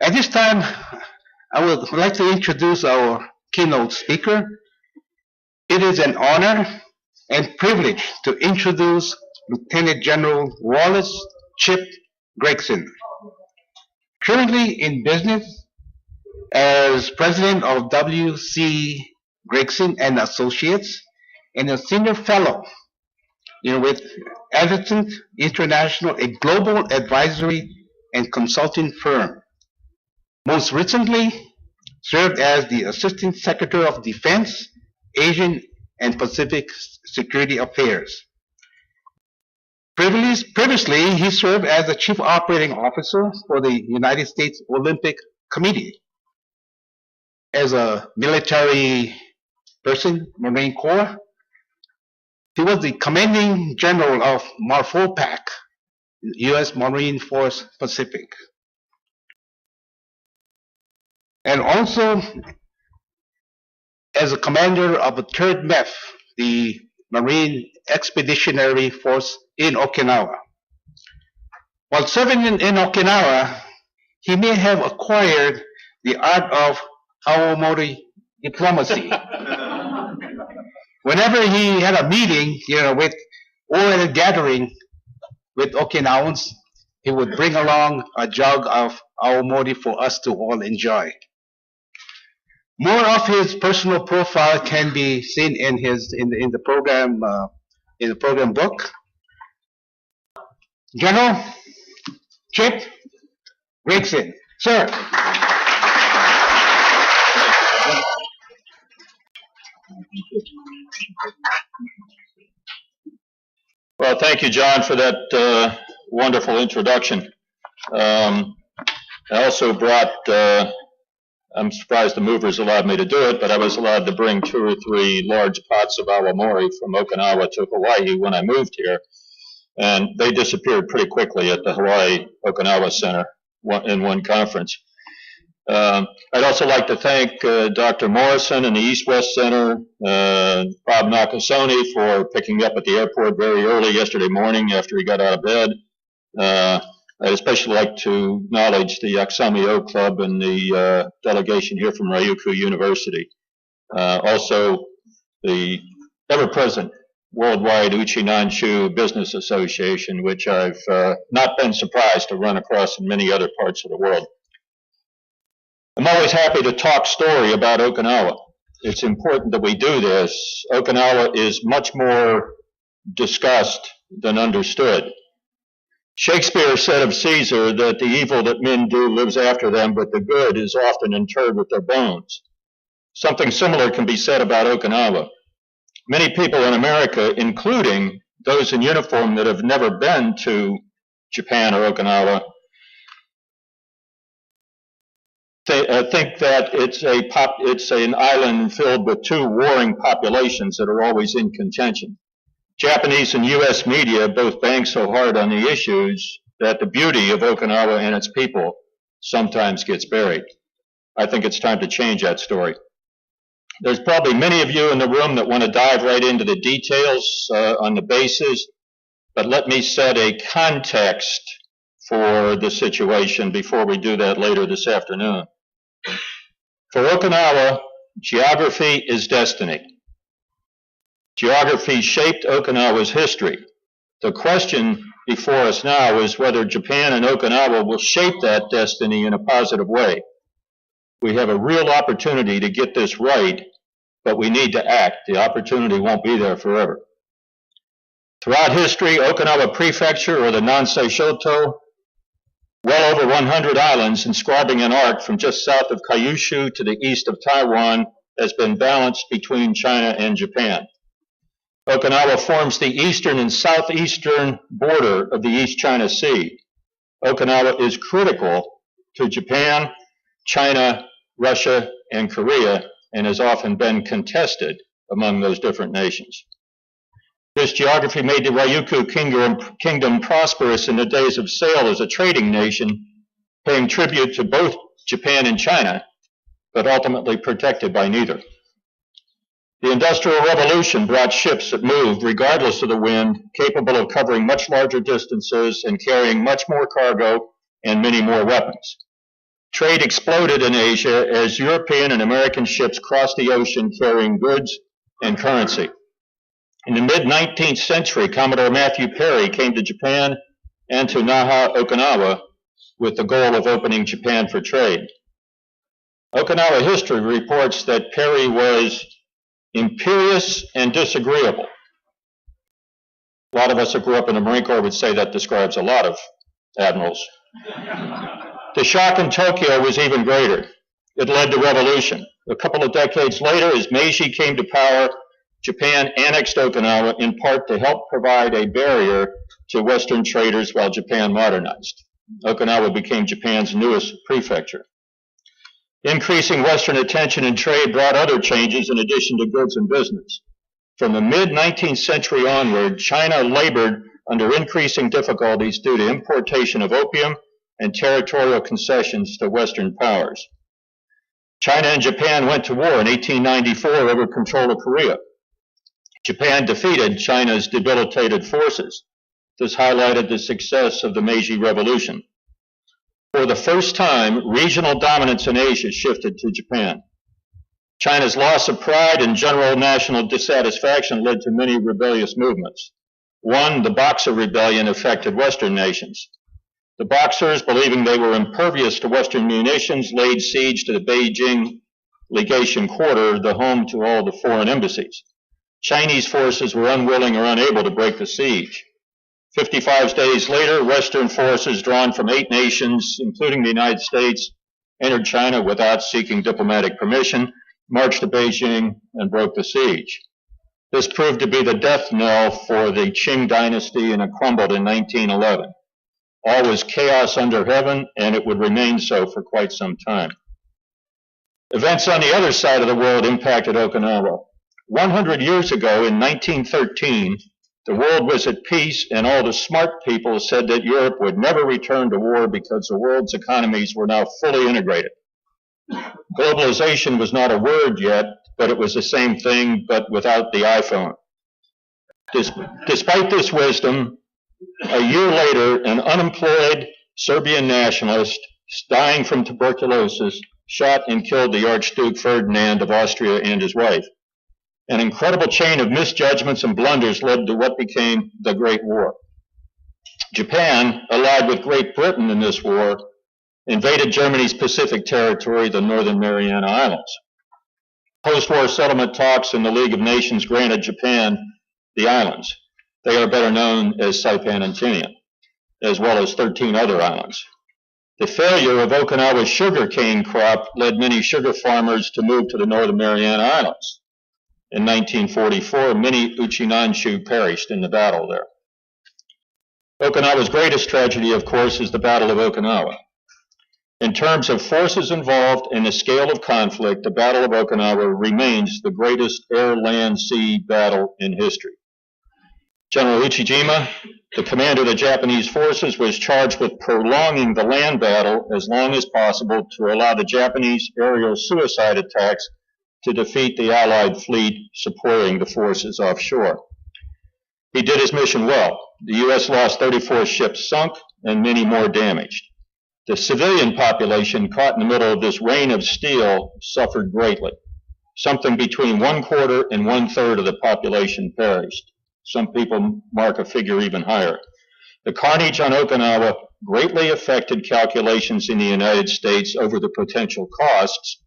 At this time, I would like to introduce our keynote speaker. It is an honor and privilege to introduce Lieutenant General Wallace Chip Gregson. Currently in business as president of W.C. Gregson and Associates and a senior fellow with Everton International, a global advisory and consulting firm. Most recently, served as the Assistant Secretary of Defense, Asian and Pacific Security Affairs. Previously, he served as the Chief Operating Officer for the United States Olympic Committee. As a military person, Marine Corps, he was the Commanding General of MARFOPAC, U.S. Marine Force Pacific. And also as a commander of the 3rd MEF, the Marine Expeditionary Force in Okinawa. While serving in Okinawa, he may have acquired the art of Aomori diplomacy. Whenever he had a meeting, with or a gathering with Okinawans, he would bring along a jug of Aomori for us to all enjoy. More of his personal profile can be seen in the program book. General Chip Gregson, sir. Well, thank you, John, for that wonderful introduction. I also brought, I'm surprised the movers allowed me to do it, but I was allowed to bring 2 or 3 large pots of awamori from Okinawa to Hawaii when I moved here. And they disappeared pretty quickly at the Hawaii-Okinawa Center in one conference. I'd also like to thank Dr. Morrison and the East-West Center, Bob Nakasone for picking me up at the airport very early yesterday morning after he got out of bed. I'd especially like to acknowledge the Aksami-O Club and the delegation here from Ryukyu University. Also, the ever-present worldwide Uchinanchu Business Association, which I've not been surprised to run across in many other parts of the world. I'm always happy to talk story about Okinawa. It's important that we do this. Okinawa is much more discussed than understood. Shakespeare said of Caesar that the evil that men do lives after them, but the good is often interred with their bones. Something similar can be said about Okinawa. Many people in America, including those in uniform that have never been to Japan or Okinawa, think that it's an island filled with 2 warring populations that are always in contention. Japanese and U.S. media both bang so hard on the issues that the beauty of Okinawa and its people sometimes gets buried. I think it's time to change that story. There's probably many of you in the room that want to dive right into the details on the bases, but let me set a context for the situation before we do that later this afternoon. For Okinawa, geography is destiny. Geography shaped Okinawa's history. The question before us now is whether Japan and Okinawa will shape that destiny in a positive way. We have a real opportunity to get this right, but we need to act. The opportunity won't be there forever. Throughout history, Okinawa Prefecture, or the Nansei Shoto, well over 100 islands inscribing an arc from just south of Kyushu to the east of Taiwan, has been balanced between China and Japan. Okinawa forms the eastern and southeastern border of the East China Sea. Okinawa is critical to Japan, China, Russia, and Korea, and has often been contested among those different nations. This geography made the Ryukyu kingdom prosperous in the days of sail as a trading nation, paying tribute to both Japan and China, but ultimately protected by neither. The Industrial Revolution brought ships that moved regardless of the wind, capable of covering much larger distances and carrying much more cargo and many more weapons. Trade exploded in Asia as European and American ships crossed the ocean carrying goods and currency. In the mid-19th century, Commodore Matthew Perry came to Japan and to Naha, Okinawa, with the goal of opening Japan for trade. Okinawa history reports that Perry was imperious and disagreeable. A lot of us who grew up in the Marine Corps would say that describes a lot of admirals. The shock in Tokyo was even greater. It led to revolution. A couple of decades later, as Meiji came to power, Japan annexed Okinawa in part to help provide a barrier to Western traders while Japan modernized. Okinawa became Japan's newest prefecture. Increasing Western attention and trade brought other changes in addition to goods and business. From the mid-19th century onward, China labored under increasing difficulties due to importation of opium and territorial concessions to Western powers. China and Japan went to war in 1894 over control of Korea. Japan defeated China's debilitated forces. This highlighted the success of the Meiji Revolution. For the first time, regional dominance in Asia shifted to Japan. China's loss of pride and general national dissatisfaction led to many rebellious movements. One, the Boxer Rebellion, affected Western nations. The Boxers, believing they were impervious to Western munitions, laid siege to the Beijing legation quarter, the home to all the foreign embassies. Chinese forces were unwilling or unable to break the siege. 55 days later, Western forces drawn from 8 nations, including the United States, entered China without seeking diplomatic permission, marched to Beijing, and broke the siege. This proved to be the death knell for the Qing dynasty, and it crumbled in 1911. All was chaos under heaven, and it would remain so for quite some time. Events on the other side of the world impacted Okinawa. 100 years ago, in 1913, the world was at peace, and all the smart people said that Europe would never return to war because the world's economies were now fully integrated. Globalization was not a word yet, but it was the same thing, but without the iPhone. Despite this wisdom, a year later, an unemployed Serbian nationalist, dying from tuberculosis, shot and killed the Archduke Ferdinand of Austria and his wife. An incredible chain of misjudgments and blunders led to what became the Great War. Japan, allied with Great Britain in this war, invaded Germany's Pacific territory, the Northern Mariana Islands. Post-war settlement talks in the League of Nations granted Japan the islands. They are better known as Saipan and Tinian, as well as 13 other islands. The failure of Okinawa's sugarcane crop led many sugar farmers to move to the Northern Mariana Islands. In 1944, many Uchinanchu perished in the battle there. Okinawa's greatest tragedy, of course, is the Battle of Okinawa. In terms of forces involved and the scale of conflict, the Battle of Okinawa remains the greatest air-land-sea battle in history. General Uchijima, the commander of the Japanese forces, was charged with prolonging the land battle as long as possible to allow the Japanese aerial suicide attacks to defeat the Allied fleet supporting the forces offshore. He did his mission well. The U.S. lost 34 ships sunk and many more damaged. The civilian population, caught in the middle of this rain of steel, suffered greatly. Something between 1/4 and 1/3 of the population perished. Some people mark a figure even higher. The carnage on Okinawa greatly affected calculations in the United States over the potential costs,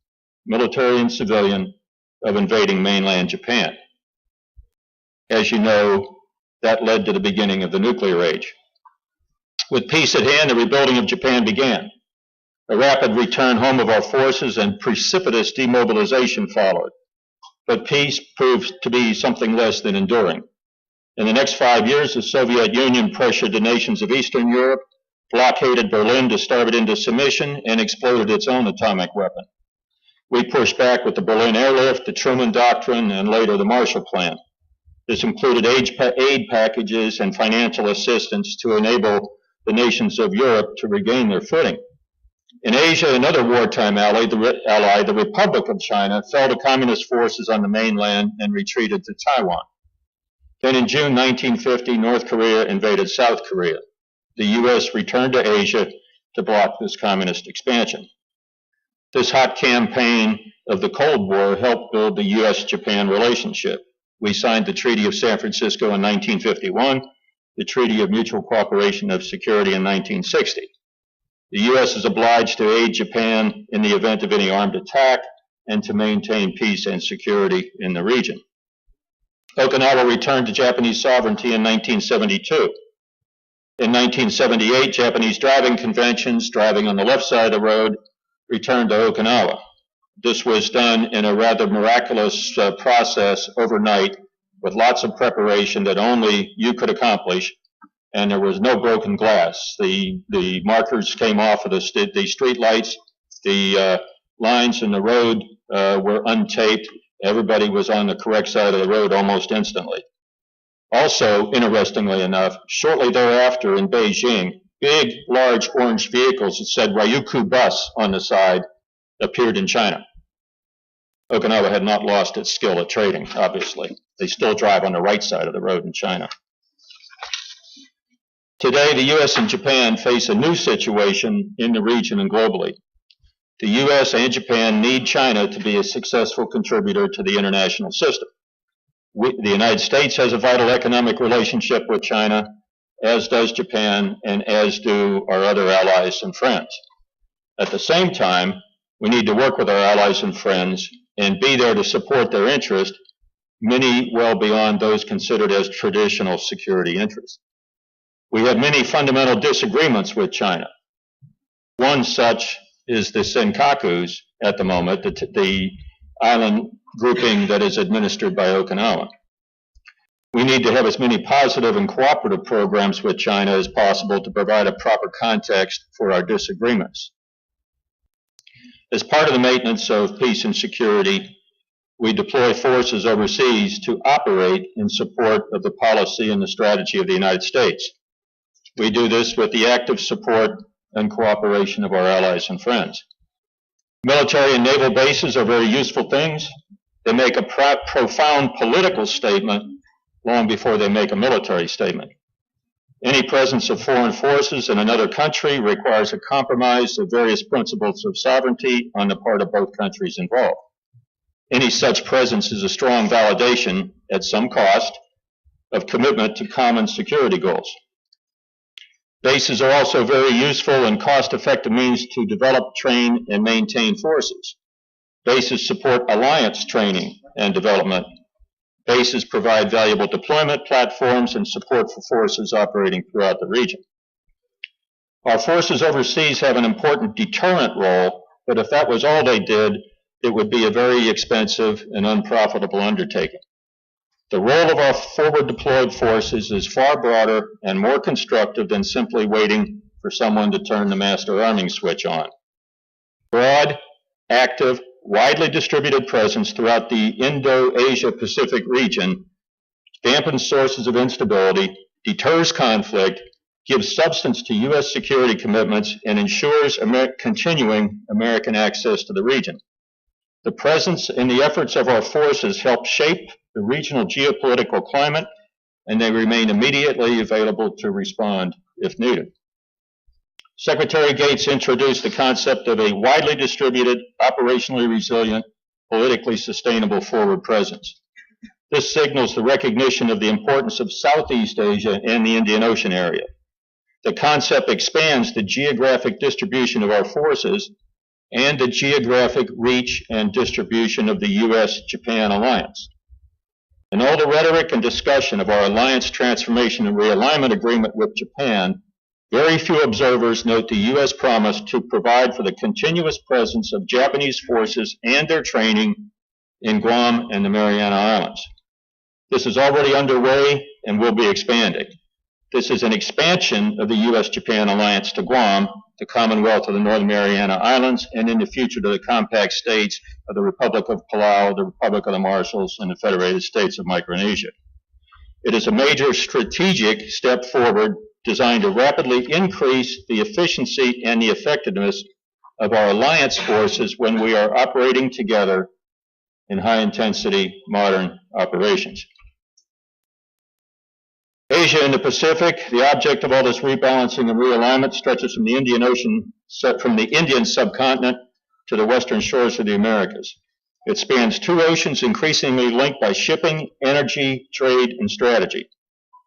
military and civilian, of invading mainland Japan. As you know, that led to the beginning of the nuclear age. With peace at hand, the rebuilding of Japan began. A rapid return home of our forces and precipitous demobilization followed. But peace proved to be something less than enduring. In the next 5 years, the Soviet Union pressured the nations of Eastern Europe, blockaded Berlin to starve it into submission, and exploded its own atomic weapon. We pushed back with the Berlin Airlift, the Truman Doctrine, and later the Marshall Plan. This included aid packages and financial assistance to enable the nations of Europe to regain their footing. In Asia, another wartime ally, the Republic of China, fell to communist forces on the mainland and retreated to Taiwan. Then in June 1950, North Korea invaded South Korea. The U.S. returned to Asia to block this communist expansion. This hot campaign of the Cold War helped build the U.S.-Japan relationship. We signed the Treaty of San Francisco in 1951, the Treaty of Mutual Cooperation of Security in 1960. The U.S. is obliged to aid Japan in the event of any armed attack and to maintain peace and security in the region. Okinawa returned to Japanese sovereignty in 1972. In 1978, Japanese driving conventions, driving on the left side of the road, returned to Okinawa. This was done in a rather miraculous process overnight with lots of preparation that only you could accomplish, and there was no broken glass. The markers came off of the street lights, the lines in the road were untaped. Everybody was on the correct side of the road almost instantly. Also, interestingly enough, shortly thereafter in Beijing, big, large orange vehicles that said Ryukyu Bus on the side appeared in China. Okinawa had not lost its skill at trading, obviously. They still drive on the right side of the road in China. Today, the U.S. and Japan face a new situation in the region and globally. The U.S. and Japan need China to be a successful contributor to the international system. The United States has a vital economic relationship with China, as does Japan, and as do our other allies and friends. At the same time, we need to work with our allies and friends and be there to support their interests, many well beyond those considered as traditional security interests. We have many fundamental disagreements with China. One such is the Senkakus at the moment, the island grouping that is administered by Okinawa. We need to have as many positive and cooperative programs with China as possible to provide a proper context for our disagreements. As part of the maintenance of peace and security, we deploy forces overseas to operate in support of the policy and the strategy of the United States. We do this with the active support and cooperation of our allies and friends. Military and naval bases are very useful things. They make a profound political statement long before they make a military statement. Any presence of foreign forces in another country requires a compromise of various principles of sovereignty on the part of both countries involved. Any such presence is a strong validation, at some cost, of commitment to common security goals. Bases are also very useful and cost-effective means to develop, train, and maintain forces. Bases support alliance training and development. Bases provide valuable deployment platforms and support for forces operating throughout the region. Our forces overseas have an important deterrent role, but if that was all they did, it would be a very expensive and unprofitable undertaking. The role of our forward deployed forces is far broader and more constructive than simply waiting for someone to turn the master arming switch on. Broad, active, widely distributed presence throughout the Indo-Asia-Pacific region dampens sources of instability, deters conflict, gives substance to U.S. security commitments, and ensures continuing American access to the region. The presence and the efforts of our forces help shape the regional geopolitical climate, and they remain immediately available to respond if needed. Secretary Gates introduced the concept of a widely distributed, operationally resilient, politically sustainable forward presence. This signals the recognition of the importance of Southeast Asia and the Indian Ocean area. The concept expands the geographic distribution of our forces and the geographic reach and distribution of the U.S.-Japan alliance. In all the rhetoric and discussion of our alliance transformation and realignment agreement with Japan, very few observers note the U.S. promise to provide for the continuous presence of Japanese forces and their training in Guam and the Mariana Islands. This is already underway and will be expanding. This is an expansion of the U.S.-Japan alliance to Guam, the Commonwealth of the Northern Mariana Islands, and in the future to the compact states of the Republic of Palau, the Republic of the Marshalls, and the Federated States of Micronesia. It is a major strategic step forward designed to rapidly increase the efficiency and the effectiveness of our alliance forces when we are operating together in high-intensity modern operations. Asia and the Pacific, the object of all this rebalancing and realignment stretches from the Indian Ocean, from the Indian subcontinent to the western shores of the Americas. It spans 2 oceans increasingly linked by shipping, energy, trade, and strategy.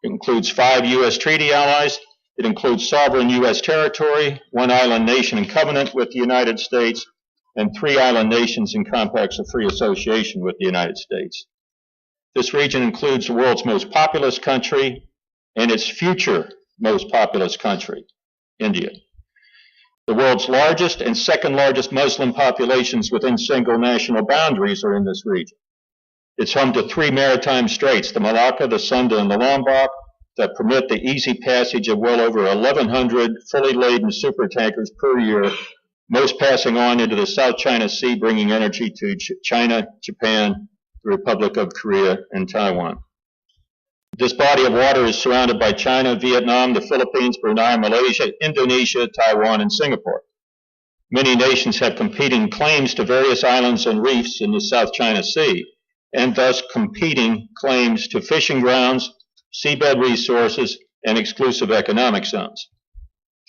It includes 5 U.S. treaty allies. It includes sovereign U.S. territory, 1 island nation in covenant with the United States, and 3 island nations in compacts of free association with the United States. This region includes the world's most populous country and its future most populous country, India. The world's largest and second largest Muslim populations within single national boundaries are in this region. It's home to 3 maritime straits, the Malacca, the Sunda, and the Lombok, that permit the easy passage of well over 1,100 fully laden supertankers per year, most passing on into the South China Sea, bringing energy to China, Japan, the Republic of Korea, and Taiwan. This body of water is surrounded by China, Vietnam, the Philippines, Brunei, Malaysia, Indonesia, Taiwan, and Singapore. Many nations have competing claims to various islands and reefs in the South China Sea, and thus competing claims to fishing grounds, seabed resources, and exclusive economic zones.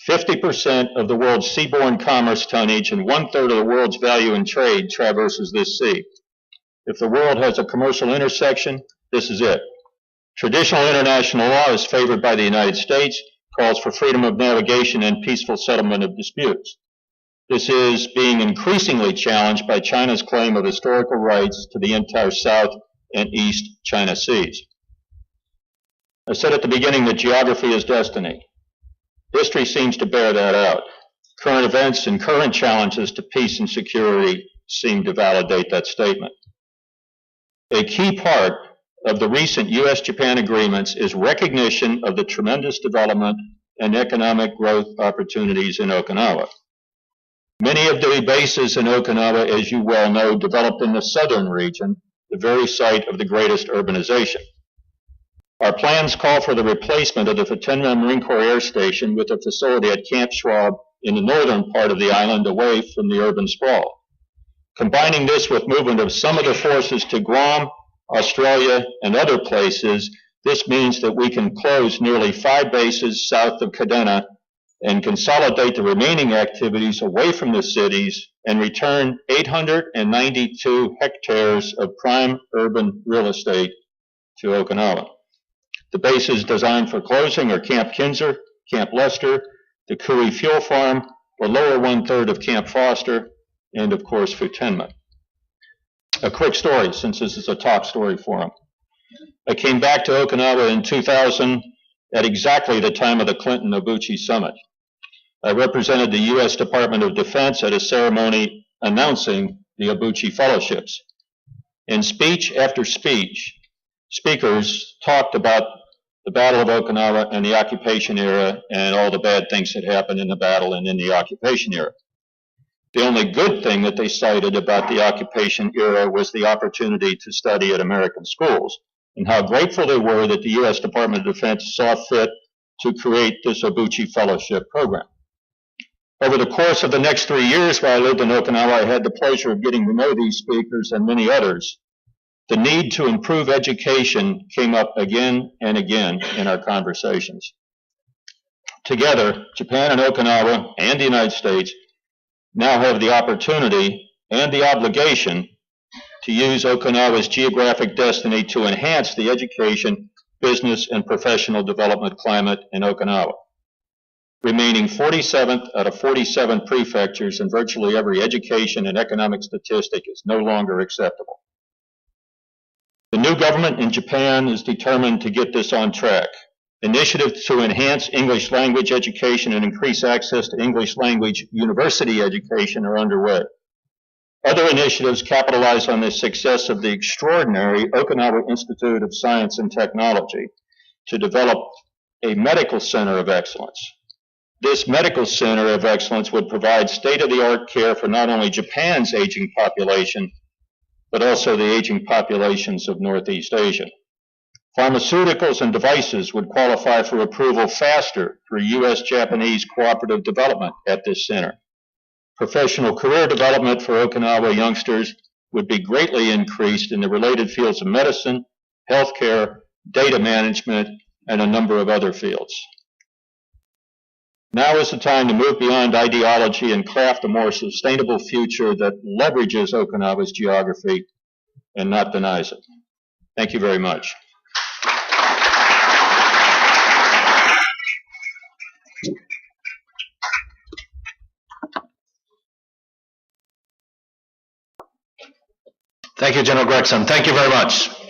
50% of the world's seaborne commerce tonnage and 1/3 of the world's value in trade traverses this sea. If the world has a commercial intersection, this is it. Traditional international law is favored by the United States, calls for freedom of navigation and peaceful settlement of disputes. This is being increasingly challenged by China's claim of historical rights to the entire South and East China Seas. I said at the beginning that geography is destiny. History seems to bear that out. Current events and current challenges to peace and security seem to validate that statement. A key part of the recent U.S.-Japan agreements is recognition of the tremendous development and economic growth opportunities in Okinawa. Many of the bases in Okinawa, as you well know, developed in the southern region, the very site of the greatest urbanization. Our plans call for the replacement of the Futenma Marine Corps Air Station with a facility at Camp Schwab in the northern part of the island away from the urban sprawl. Combining this with movement of some of the forces to Guam, Australia, and other places, this means that we can close nearly 5 bases south of Kadena and consolidate the remaining activities away from the cities and return 892 hectares of prime urban real estate to Okinawa. The bases designed for closing are Camp Kinser, Camp Lester, the Kui Fuel Farm, the lower 1/3 of Camp Foster, and of course Futenma. A quick story, since this is a top story forum. I came back to Okinawa in 2000 at exactly the time of the Clinton-Obuchi summit. I represented the U.S. Department of Defense at a ceremony announcing the Obuchi Fellowships. In speech after speech, speakers talked about the Battle of Okinawa and the occupation era and all the bad things that happened in the battle and in the occupation era. The only good thing that they cited about the occupation era was the opportunity to study at American schools and how grateful they were that the U.S. Department of Defense saw fit to create this Obuchi Fellowship program. Over the course of the next 3 years while I lived in Okinawa, I had the pleasure of getting to know these speakers and many others. The need to improve education came up again and again in our conversations. Together, Japan and Okinawa and the United States now have the opportunity and the obligation to use Okinawa's geographic destiny to enhance the education, business, and professional development climate in Okinawa. Remaining 47th out of 47 prefectures in virtually every education and economic statistic is no longer acceptable. The new government in Japan is determined to get this on track. Initiatives to enhance English language education and increase access to English language university education are underway. Other initiatives capitalize on the success of the extraordinary Okinawa Institute of Science and Technology to develop a medical center of excellence. This medical center of excellence would provide state-of-the-art care for not only Japan's aging population, but also the aging populations of Northeast Asia. Pharmaceuticals and devices would qualify for approval faster through U.S.-Japanese cooperative development at this center. Professional career development for Okinawa youngsters would be greatly increased in the related fields of medicine, healthcare, data management, and a number of other fields. Now is the time to move beyond ideology and craft a more sustainable future that leverages Okinawa's geography and not denies it. Thank you very much. Thank you, General Gregson. Thank you very much.